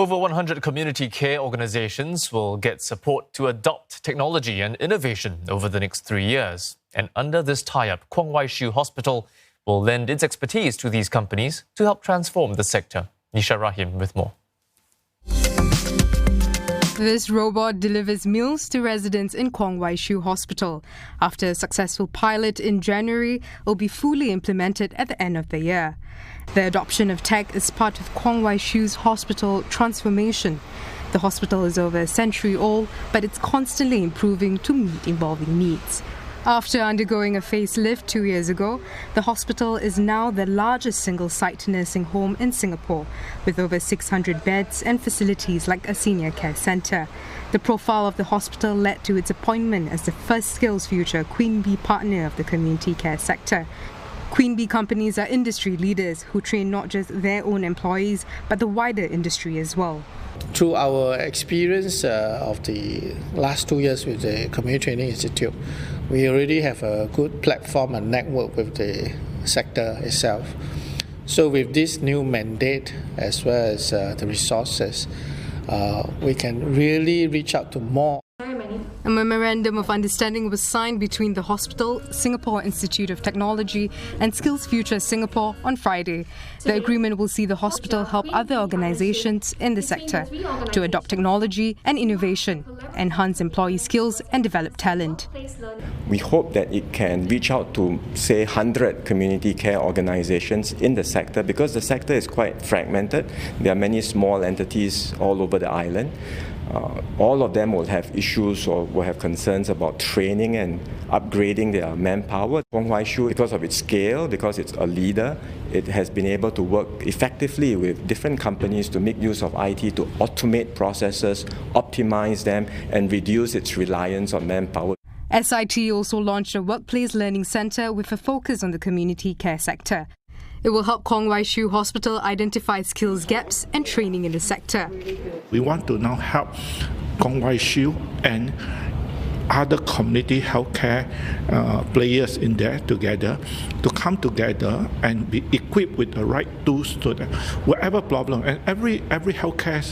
Over 100 community care organizations will get support to adopt technology and innovation over the next 3 years. And under this tie-up, Kwong Wai Shiu Hospital will lend its expertise to these companies to help transform the sector. Nisha Rahim with more. This robot delivers meals to residents in Kwong Wai Shiu Hospital. After a successful pilot in January, it will be fully implemented at the end of the year. The adoption of tech is part of Kwong Wai Shiu's hospital transformation. The hospital is over a century old, but it's constantly improving to meet evolving needs. After undergoing a facelift 2 years ago, the hospital is now the largest single-site nursing home in Singapore, with over 600 beds and facilities like a senior care centre. The profile of the hospital led to its appointment as the first Skills Future Queen Bee partner of the community care sector. Queen Bee companies are industry leaders who train not just their own employees, but the wider industry as well. Through our experience of the last 2 years with the Community Training Institute, we already have a good platform and network with the sector itself. So with this new mandate as well as the resources, we can really reach out to more. A memorandum of understanding was signed between the hospital, Singapore Institute of Technology and Skills Future Singapore on Friday. The agreement will see the hospital help other organizations in the sector to adopt technology and innovation, enhance employee skills and develop talent. We hope that it can reach out to, say, 100 community care organizations in the sector, because the sector is quite fragmented. There are many small entities all over the island. All of them will have issues or will have concerns about training and upgrading their manpower. Kwong Wai Shiu, because of its scale, because it's a leader, it has been able to work effectively with different companies to make use of IT to automate processes, optimize them, and reduce its reliance on manpower. SIT also launched a workplace learning centre with a focus on the community care sector. It will help Kwong Wai Shiu Hospital identify skills gaps and training in the sector. We want to now help Kwong Wai Shiu and other community healthcare players in there together to come together and be equipped with the right tools so that whatever problem, and every healthcare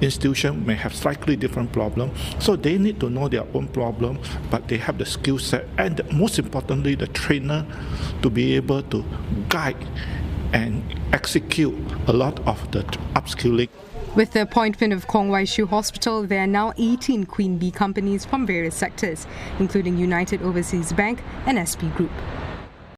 institution may have slightly different problem, so they need to know their own problem, but they have the skill set and most importantly the trainer to be able to guide and execute a lot of the upskilling. With the appointment of Kwong Wai Shiu Hospital, there are now 18 Queen Bee companies from various sectors, including United Overseas Bank and SP Group.